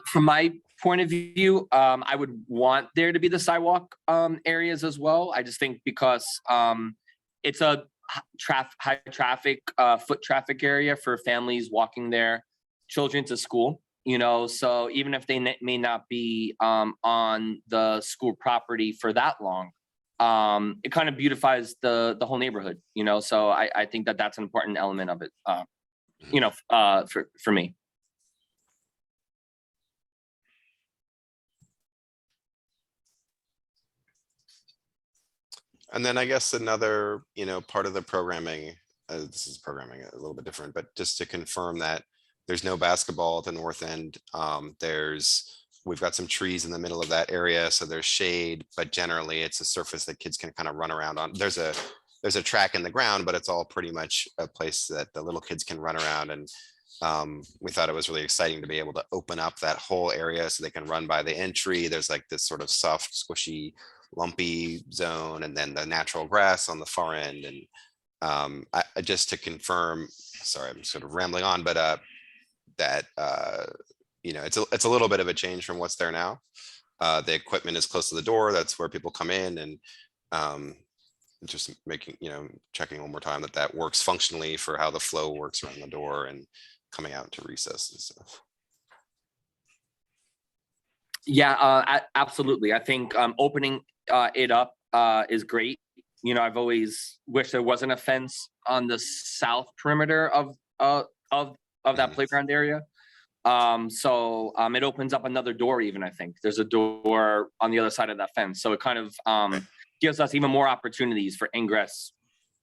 From my point of view, I would want there to be the sidewalk areas as well. I just think because it's a high traffic foot traffic area for families walking their children to school. So even if they may not be on the school property for that long, it kind of beautifies the whole neighborhood. So I think that that's an important element of it. For me. And then I guess another, part of the programming, this is programming a little bit different, but just to confirm that there's no basketball at the north end. We've got some trees in the middle of that area, so there's shade, but generally it's a surface that kids can kind of run around on. There's a track in the ground, but it's all pretty much a place that the little kids can run around. And we thought it was really exciting to be able to open up that whole area so they can run by the entry. There's like this sort of soft, squishy, lumpy zone, and then the natural grass on the far end. And just to confirm, sorry, I'm sort of rambling on, but that it's a little bit of a change from what's there now. The equipment is close to the door. That's where people come in, and just making, checking one more time that works functionally for how the flow works around the door and coming out to recess and stuff. Yeah, absolutely. I think opening it up is great. I've always wished there wasn't a fence on the south perimeter of that playground area. So it opens up another door. Even I think there's a door on the other side of that fence, so it kind of gives us even more opportunities for ingress.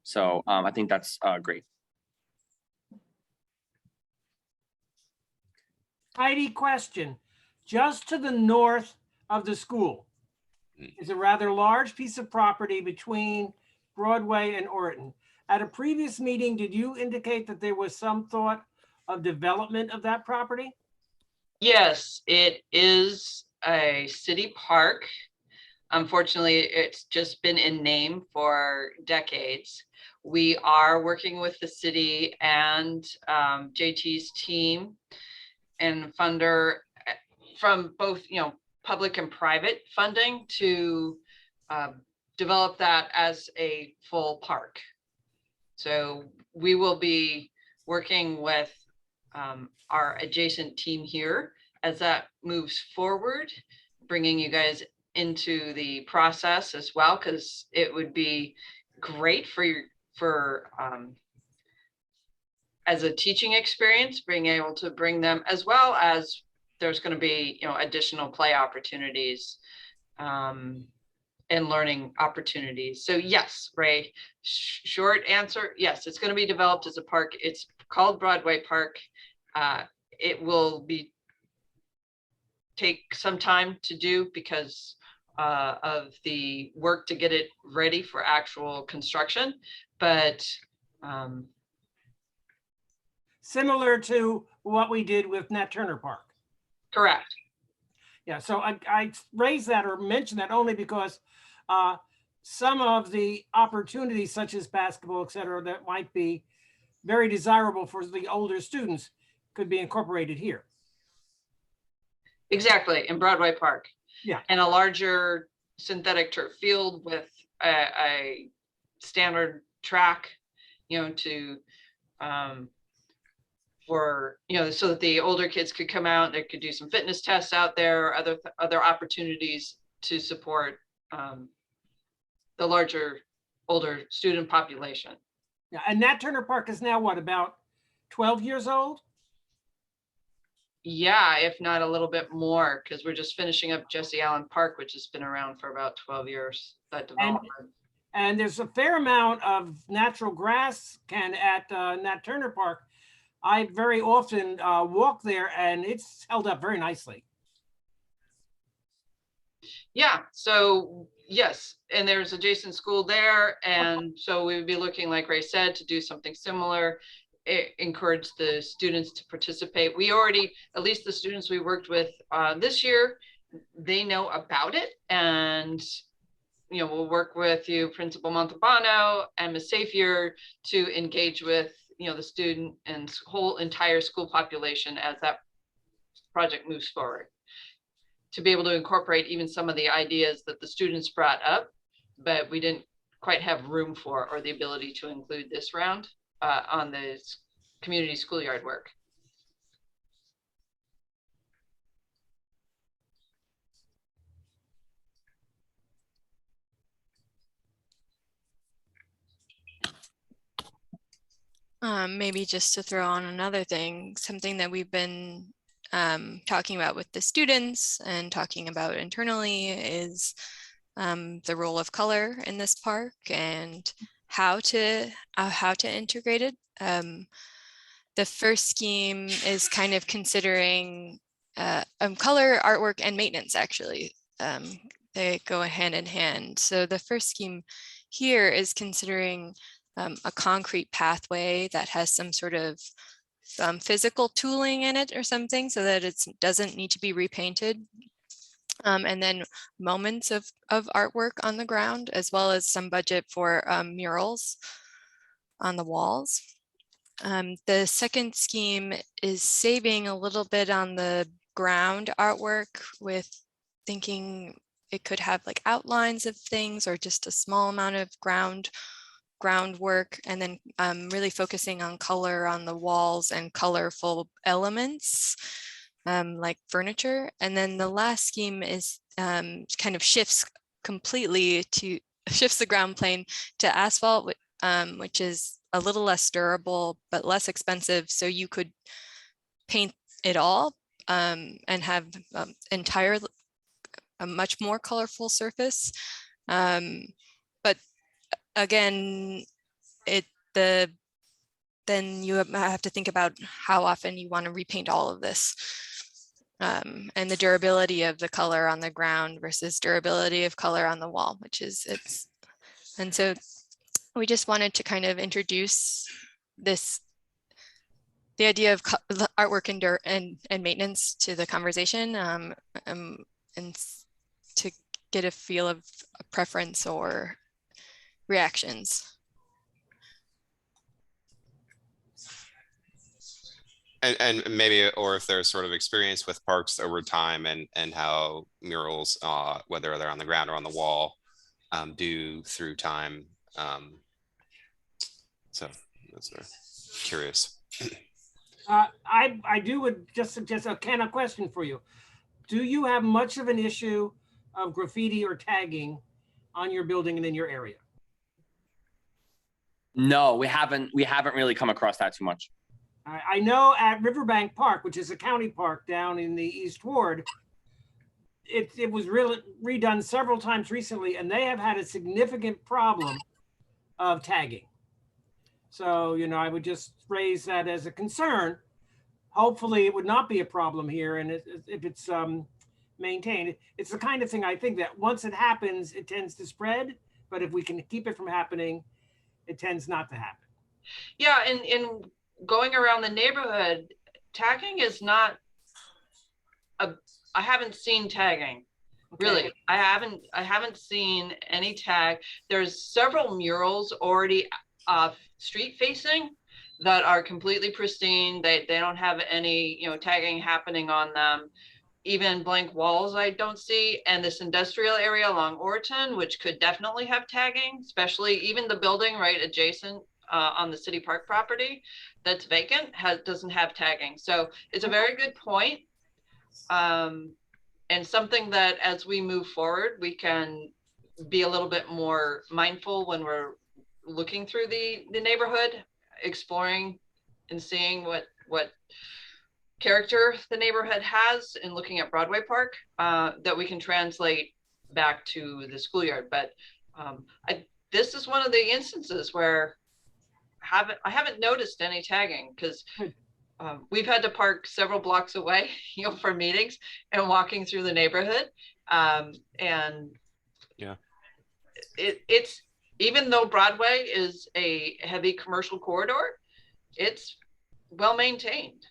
So I think that's great. Heidi, question. Just to the north of the school is a rather large piece of property between Broadway and Orton. At a previous meeting, did you indicate that there was some thought of development of that property? Yes, it is a city park. Unfortunately, it's just been in name for decades. We are working with the city and JT's team and funder from both, public and private funding to develop that as a full park. So we will be working with our adjacent team here as that moves forward, bringing you guys into the process as well, because it would be great for as a teaching experience, being able to bring them, as well as there's going to be additional play opportunities and learning opportunities. So yes, Ray, short answer, yes, it's going to be developed as a park. It's called Broadway Park. It will take some time to do because of the work to get it ready for actual construction, but similar to what we did with Nat Turner Park. Correct. Yeah, so I raised that or mentioned that only because some of the opportunities such as basketball, et cetera, that might be very desirable for the older students could be incorporated here. Exactly, in Broadway Park. Yeah. And a larger synthetic turf field with a standard track, to for so that the older kids could come out, they could do some fitness tests out there, other opportunities to support the larger older student population. Yeah, and Nat Turner Park is now what, about 12 years old? Yeah, if not a little bit more, because we're just finishing up Jesse Allen Park, which has been around for about 12 years, that development. And there's a fair amount of natural grass at Nat Turner Park. I very often walk there and it's held up very nicely. Yeah, so yes, and there's adjacent school there. And so we would be looking, like Ray said, to do something similar, encourage the students to participate. We already, at least the students we worked with this year, they know about it. And we'll work with you, Principal Montalbano and Ms. Safier, to engage with the student and whole entire school population as that project moves forward. To be able to incorporate even some of the ideas that the students brought up, but we didn't quite have room for or the ability to include this round on the community schoolyard work. Maybe just to throw on another thing, something that we've been talking about with the students and talking about internally is the role of color in this park and how to integrate it. The first scheme is kind of considering color, artwork, and maintenance, actually. They go hand in hand. So the first scheme here is considering a concrete pathway that has some sort of physical tooling in it or something so that it doesn't need to be repainted. And then moments of artwork on the ground, as well as some budget for murals on the walls. The second scheme is saving a little bit on the ground artwork with thinking it could have like outlines of things or just a small amount of groundwork, and then really focusing on color on the walls and colorful elements like furniture. And then the last scheme is kind of shifts the ground plane to asphalt, which is a little less durable but less expensive, so you could paint it all and have a much more colorful surface. But again, then you have to think about how often you want to repaint all of this, and the durability of the color on the ground versus durability of color on the wall, and so we just wanted to kind of introduce the idea of artwork and maintenance to the conversation, and to get a feel of a preference or reactions. And maybe, or if there's sort of experience with parks over time and how murals, whether they're on the ground or on the wall, do through time. So that's curious. I would just suggest, Ken, a question for you. Do you have much of an issue of graffiti or tagging on your building and in your area? No, we haven't really come across that too much. I know at Riverbank Park, which is a county park down in the East Ward, it was really redone several times recently, and they have had a significant problem of tagging. So, I would just raise that as a concern. Hopefully it would not be a problem here, and if it's maintained. It's the kind of thing I think that once it happens, it tends to spread, but if we can keep it from happening, it tends not to happen. Yeah, and going around the neighborhood, tagging is not I haven't seen tagging. Okay. Really, I haven't seen any tag. There's several murals already street facing that are completely pristine. They don't have any tagging happening on them. Even blank walls I don't see. And this industrial area along Orton, which could definitely have tagging, especially even the building right adjacent on the city park property that's vacant doesn't have tagging. So it's a very good point. And something that as we move forward, we can be a little bit more mindful when we're looking through the neighborhood, exploring and seeing what character the neighborhood has and looking at Broadway Park, that we can translate back to the schoolyard. But this is one of the instances where I haven't noticed any tagging, because we've had to park several blocks away, for meetings and walking through the neighborhood. And yeah, it's even though Broadway is a heavy commercial corridor, it's well maintained.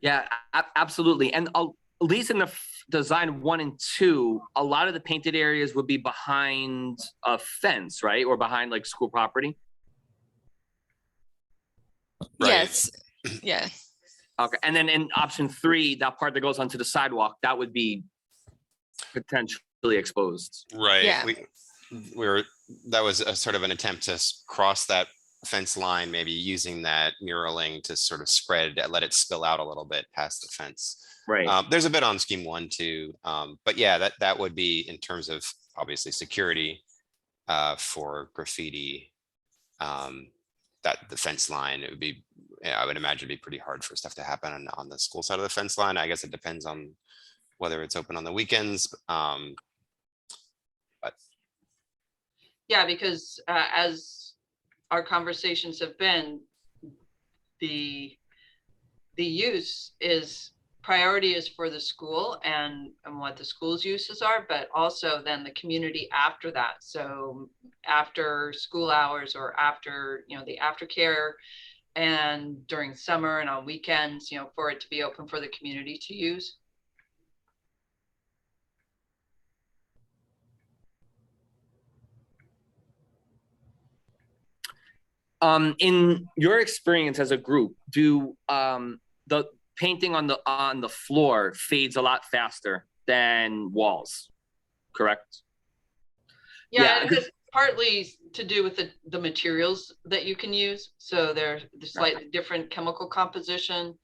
Yeah, absolutely. And at least in the design 1 and 2, a lot of the painted areas would be behind a fence, right? Or behind like school property. Right. Yes. Yeah. Okay, and then in option 3, that part that goes onto the sidewalk, that would be potentially exposed. Right. Yeah. That was a sort of an attempt to cross that fence line, maybe using that muraling to sort of spread, let it spill out a little bit past the fence. Right. There's a bit on scheme 1 too. But yeah, that would be in terms of obviously security for graffiti. That the fence line, it would be, I would imagine it'd be pretty hard for stuff to happen on the school side of the fence line. I guess it depends on whether it's open on the weekends. Yeah, because as our conversations have been, the use is priority is for the school and what the school's uses are, but also then the community after that. So after school hours or after, the aftercare and during summer and on weekends, for it to be open for the community to use. In your experience as a group, do the painting on the floor fades a lot faster than walls, correct? Yeah, it has partly to do with the materials that you can use. So they're slightly different chemical composition,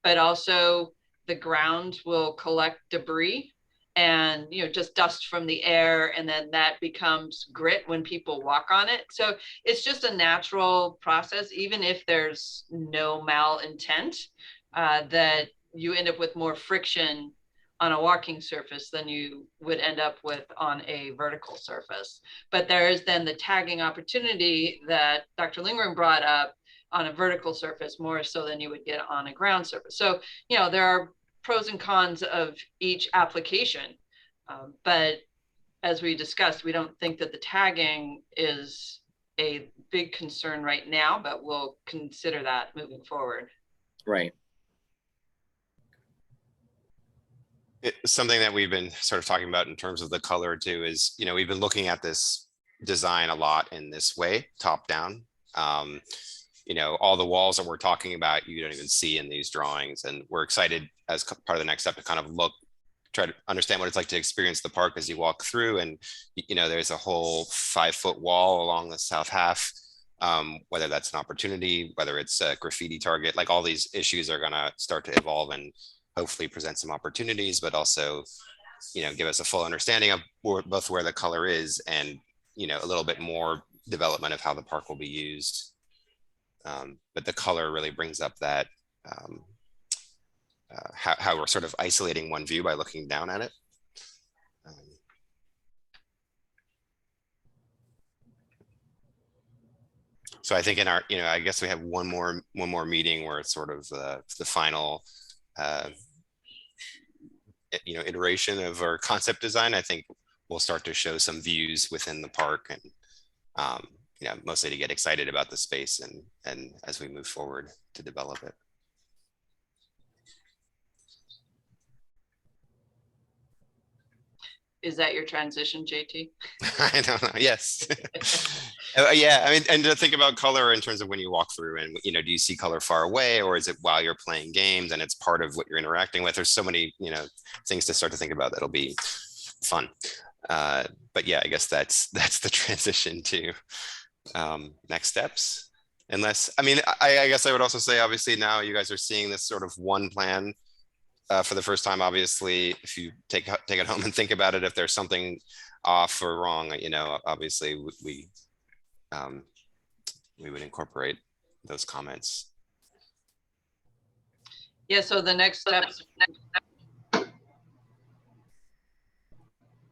but also the ground will collect debris and just dust from the air, and then that becomes grit when people walk on it. So it's just a natural process, even if there's no malintent, that you end up with more friction on a walking surface than you would end up with on a vertical surface. But there is then the tagging opportunity that Dr. Lingren brought up on a vertical surface more so than you would get on a ground surface. So, there are pros and cons of each application. But as we discussed, we don't think that the tagging is a big concern right now, but we'll consider that moving forward. Right. Something that we've been sort of talking about in terms of the color too is, we've been looking at this design a lot in this way, top down. All the walls that we're talking about, you don't even see in these drawings. And we're excited as part of the next step to kind of try to understand what it's like to experience the park as you walk through. And, there's a whole 5-foot wall along the south half, whether that's an opportunity, whether it's a graffiti target, like all these issues are going to start to evolve and hopefully present some opportunities, but also, give us a full understanding of both where the color is and, a little bit more development of how the park will be used. But the color really brings up that how we're sort of isolating one view by looking down at it. So I think in our, I guess we have one more meeting where it's sort of the final, iteration of our concept design. I think we'll start to show some views within the park and, mostly to get excited about the space and as we move forward to develop it. Is that your transition, JT? I don't know. Yes. Yeah. I mean, and to think about color in terms of when you walk through and, do you see color far away, or is it while you're playing games and it's part of what you're interacting with? There's so many, things to start to think about that'll be fun. But yeah, I guess that's the transition to next steps. Unless, I mean, I guess I would also say, obviously now you guys are seeing this sort of one plan for the first time. Obviously, if you take it home and think about it, if there's something off or wrong, obviously we would incorporate those comments. Yeah, so the next steps.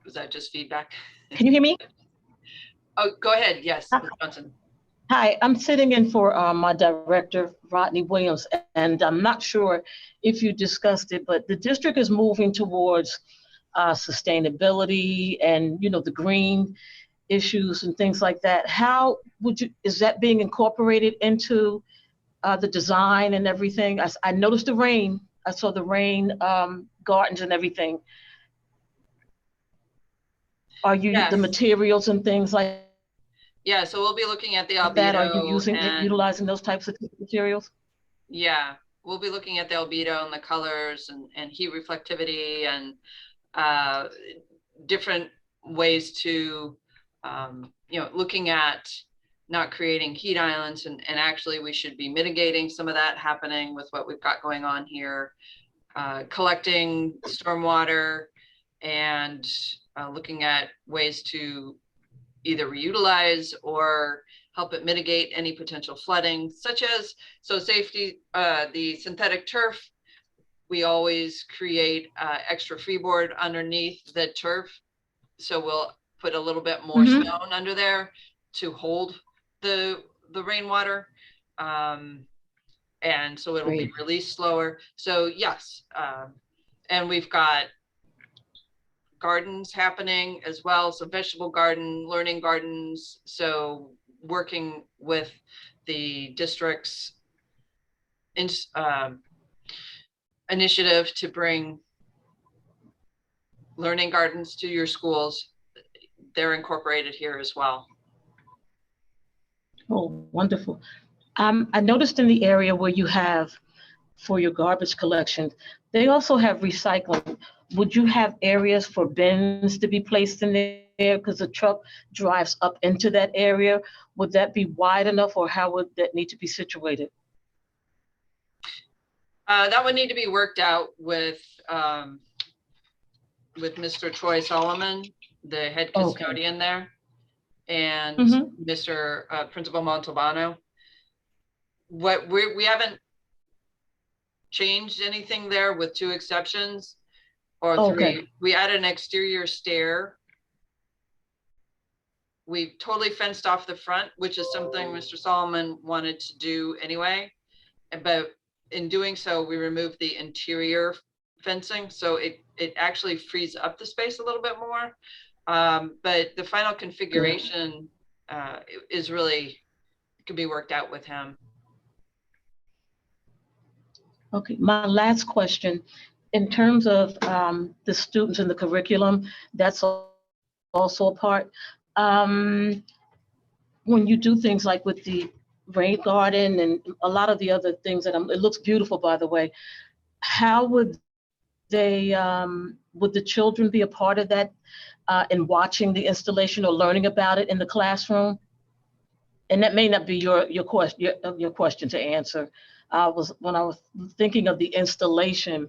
Was that just feedback? Can you hear me? Oh, go ahead. Yes, Ms. Johnson. Hi, I'm sitting in for my director, Rodney Williams, and I'm not sure if you discussed it, but the district is moving towards sustainability and, the green issues and things like that. How is that being incorporated into the design and everything? I noticed the rain. I saw the rain gardens and everything. Are you the materials and things like Yeah, so we'll be looking at the that? Are you albedo and utilizing those types of materials? Yeah, we'll be looking at the albedo and the colors and heat reflectivity and different ways to, looking at not creating heat islands and actually we should be mitigating some of that happening with what we've got going on here. Collecting stormwater and looking at ways to either reutilize or help it mitigate any potential flooding, such as, so safety, the synthetic turf, we always create extra freeboard underneath the turf. So we'll put a little bit more stone under there to hold the rainwater. And so it'll be released slower. So yes, and we've got gardens happening as well. So vegetable garden, learning gardens. So working with the district's initiative to bring learning gardens to your schools. They're incorporated here as well. Oh, wonderful. I noticed in the area where you have for your garbage collection, they also have recycling. Would you have areas for bins to be placed in there? Because the truck drives up into that area. Would that be wide enough, or how would that need to be situated? That would need to be worked out with Mr. Troy Solomon, the head custodian there, and Mr. Principal Montalbano. What we haven't changed anything there with 2 exceptions or 3. We added an exterior stair. We totally fenced off the front, which is something Mr. Solomon wanted to do anyway. But in doing so, we removed the interior fencing. So it actually frees up the space a little bit more. But the final configuration is really, could be worked out with him. Okay, my last question, in terms of the students and the curriculum, that's also a part. When you do things like with the rain garden and a lot of the other things that it looks beautiful, by the way, how would they, would the children be a part of that in watching the installation or learning about it in the classroom? And that may not be your question to answer. When I was thinking of the installation,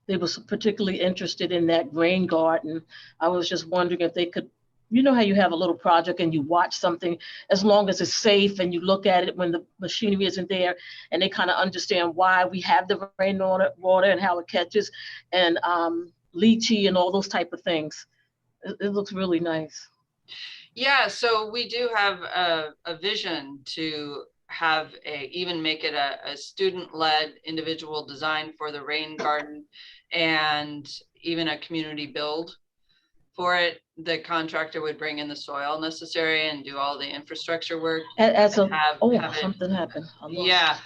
they was particularly interested in that rain garden. I was just wondering if they could, you know how you have a little project and you watch something, as long as it's safe and you look at it when the machinery isn't there, and they kind of understand why we have the rainwater and how it catches, and lychee and all those type of things. It looks really nice. Yeah, so we do have a vision to have even make it a student-led individual design for the rain garden, and even a community build for it. The contractor would bring in the soil necessary and do all the infrastructure work. Something happened. Yeah,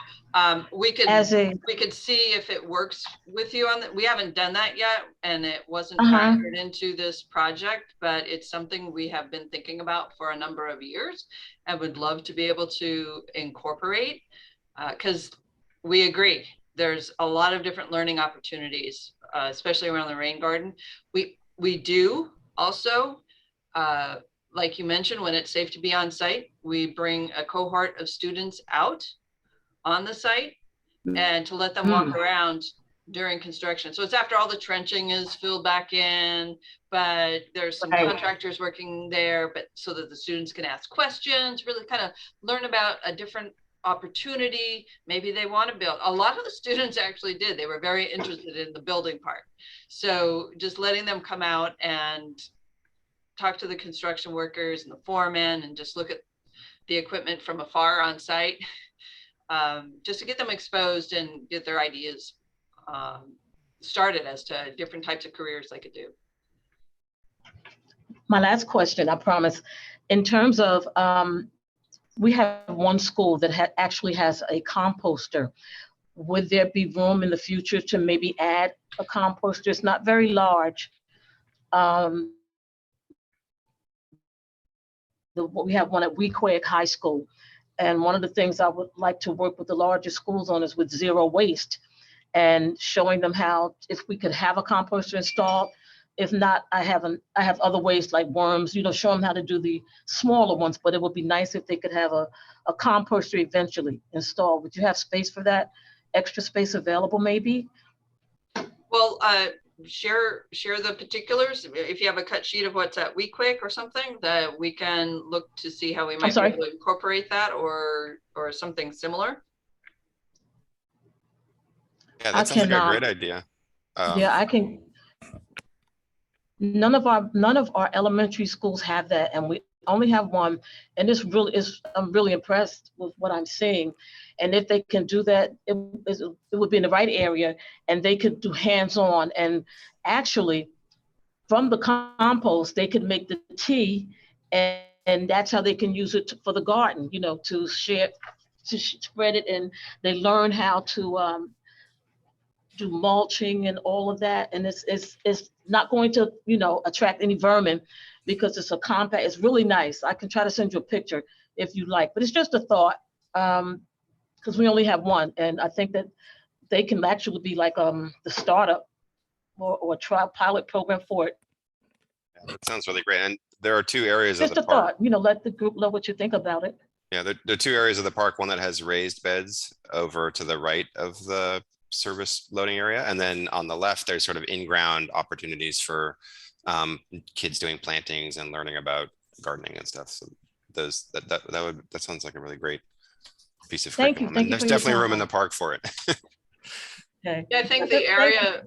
we could see if it works with you on that. We haven't done that yet, and it wasn't factored into this project, but it's something we have been thinking about for a number of years and would love to be able to incorporate, because we agree there's a lot of different learning opportunities, especially around the rain garden. We do also, like you mentioned, when it's safe to be on site, we bring a cohort of students out on the site and to let them walk around during construction. So it's after all the trenching is filled back in, but there's some contractors working there, but so that the students can ask questions, really kind of learn about a different opportunity. Maybe they want to build. A lot of the students actually did. They were very interested in the building part. So just letting them come out and talk to the construction workers and the foremen and just look at the equipment from afar on site, just to get them exposed and get their ideas started as to different types of careers they could do. My last question, I promise. In terms of, we have one school that actually has a composter. Would there be room in the future to maybe add a composter? It's not very large. We have one at Wequahic High School, And one of the things I would like to work with the larger schools on is with zero waste and showing them how, if we could have a composter installed. If not, I have other ways like worms, show them how to do the smaller ones, but it would be nice if they could have a composter eventually installed. Would you have space for that? Extra space available maybe? Well, share the particulars. If you have a cut sheet of what's at Weequick or something, that we can look to see how we might be able to incorporate that or something similar. Yeah, that sounds like a great idea. Yeah, I can. None of our elementary schools have that, and we only have one. And this really is, I'm really impressed with what I'm seeing. And if they can do that, it would be in the right area, and they could do hands-on. And actually, from the compost, they could make the tea, and that's how they can use it for the garden. To share, to spread it, and they learn how to do mulching and all of that. And it's not going to, attract any vermin because it's a compact. It's really nice. I can try to send you a picture if you like, but it's just a thought, because we only have one. And I think that they can actually be like the startup or a trial pilot program for it. Yeah, that sounds really great. And there are two areas of Just the a park. thought, let the group know what you think about it. Yeah, there are two areas of the park, one that has raised beds over to the right of the service loading area. And then on the left, there's sort of in-ground opportunities for kids doing plantings and learning about gardening and stuff. So that sounds like a really great piece of curriculum. Thank And you there's for your definitely room in time. the park for it. Okay. Yeah, I think the area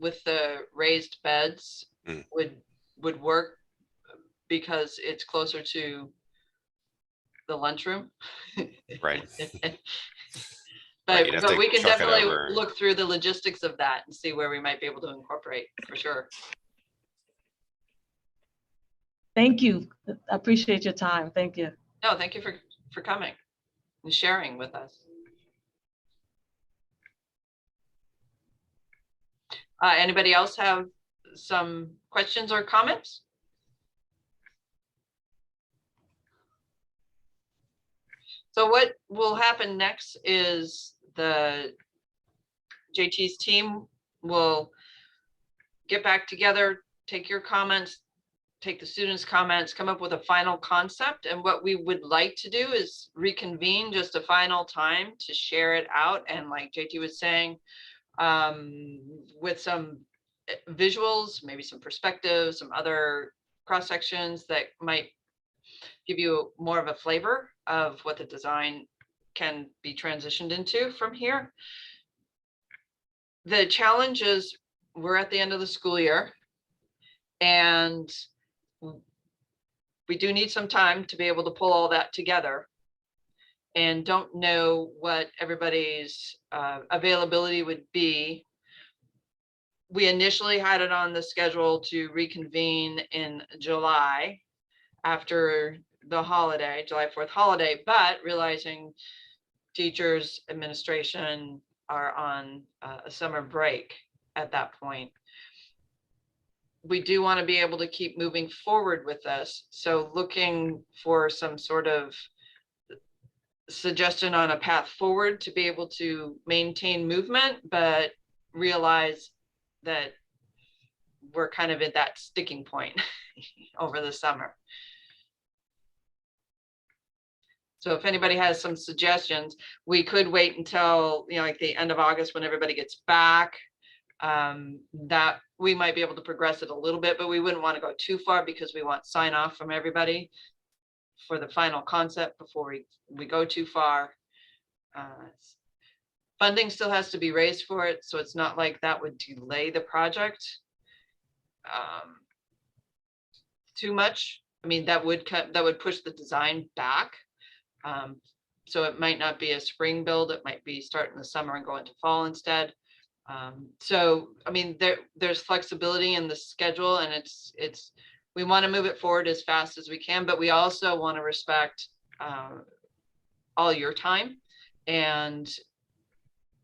with the raised beds would work because it's closer to the lunchroom. Right. But you'd have to we can truck it definitely over. look through the logistics of that and see where we might be able to incorporate for sure. Thank you. I appreciate your time. Thank you. No, thank you for coming and sharing with us. Anybody else have some questions or comments? So what will happen next is the JT's team will get back together, take your comments, take the students' comments, come up with a final concept. And what we would like to do is reconvene just a final time to share it out. And like JT was saying, with some visuals, maybe some perspectives, some other cross sections that might give you more of a flavor of what the design can be transitioned into from here. The challenge is we're at the end of the school year and we do need some time to be able to pull all that together, and don't know what everybody's availability would be. We initially had it on the schedule to reconvene in July after the holiday, July 4th holiday, but realizing teachers, administration are on a summer break at that point. We do want to be able to keep moving forward with this. So looking for some sort of suggestion on a path forward to be able to maintain movement, but realize that we're kind of at that sticking point over the summer. So if anybody has some suggestions, we could wait until, like the end of August when everybody gets back. That we might be able to progress it a little bit, but we wouldn't want to go too far because we want sign off from everybody for the final concept before we go too far. Funding still has to be raised for it, so it's not like that would delay the project too much. I mean, that would push the design back. So it might not be a spring build, it might be start in the summer and go into fall instead. So, I mean, there's flexibility in the schedule, and we want to move it forward as fast as we can, but we also want to respect all your time and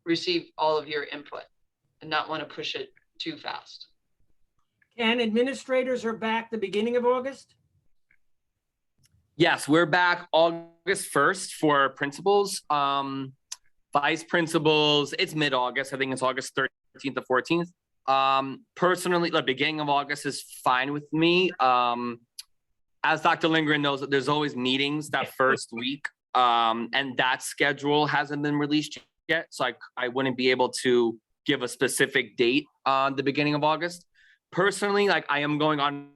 receive all of your input and not want to push it too fast. And administrators are back the beginning of August? Yes, we're back August 1st for principals. Vice principals, it's mid-August. I think it's August 13th or 14th. Personally, the beginning of August is fine with me. As Dr. Lindgren knows, that there's always meetings that first week, and that schedule hasn't been released yet. So I wouldn't be able to give a specific date on the beginning of August. Personally, like I am going on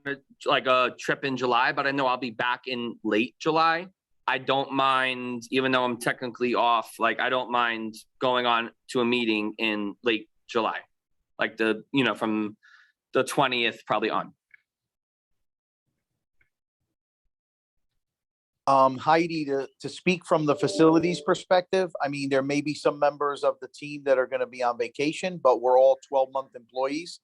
a trip in July, but I know I'll be back in late July. I don't mind, even though I'm technically off, like I don't mind going on to a meeting in late July, like from the 20th probably on. Heidi, to speak from the facilities perspective, I mean, there may be some members of the team that are going to be on vacation, but we're all 12-month employees.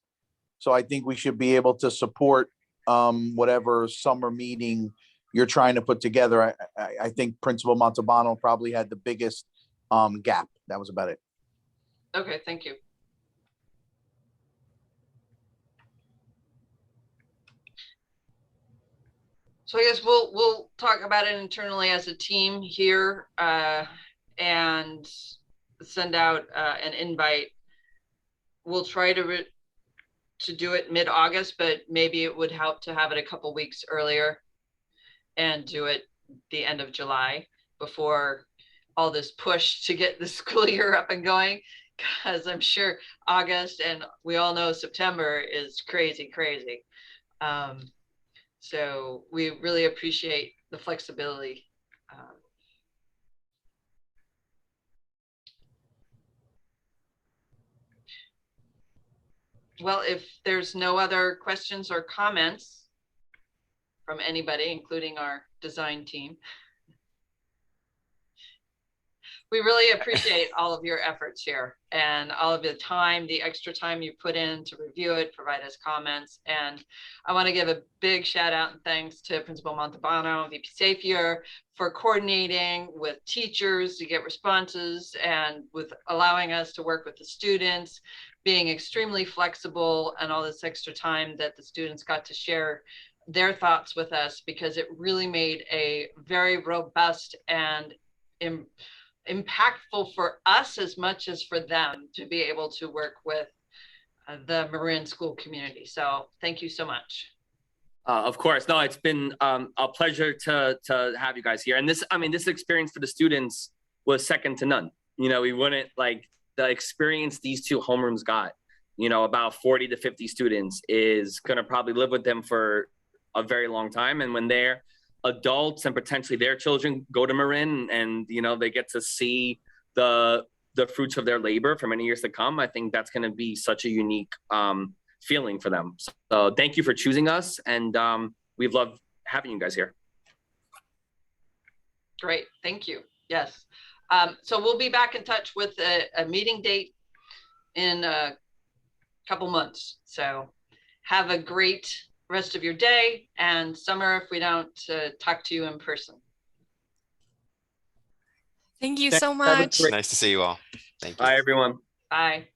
So I think we should be able to support whatever summer meeting you're trying to put together. I think Principal Montalbano probably had the biggest gap. That was about it. Okay, thank you. So I guess we'll talk about it internally as a team here and send out an invite. We'll try to do it mid-August, but maybe it would help to have it a couple weeks earlier and do it the end of July before all this push to get the school year up and going, because I'm sure August and we all know September is crazy. So we really appreciate the flexibility. Well, if there's no other questions or comments from anybody, including our design team, we really appreciate all of your efforts here and all of the time, the extra time you put in to review it, provide us comments. And I want to give a big shout out and thanks to Principal Montalbano, VP Safier, for coordinating with teachers to get responses and with allowing us to work with the students, being extremely flexible, and all this extra time that the students got to share their thoughts with us, because it really made a very robust and impactful for us as much as for them to be able to work with the Marin school community. So thank you so much. Of course. No, it's been a pleasure to have you guys here. And this experience for the students was second to none. We wouldn't like the experience these two homerooms got, about 40 to 50 students is going to probably live with them for a very long time. And when they're adults and potentially their children go to Marin and, they get to see the fruits of their labor for many years to come, I think that's going to be such a unique feeling for them. So thank you for choosing us. And we've loved having you guys here. Great. Thank you. Yes. So we'll be back in touch with a meeting date in a couple months. So have a great rest of your day and summer if we don't talk to you in person. Thank you so much. Nice to see you all. Thank you. Bye, everyone. Bye.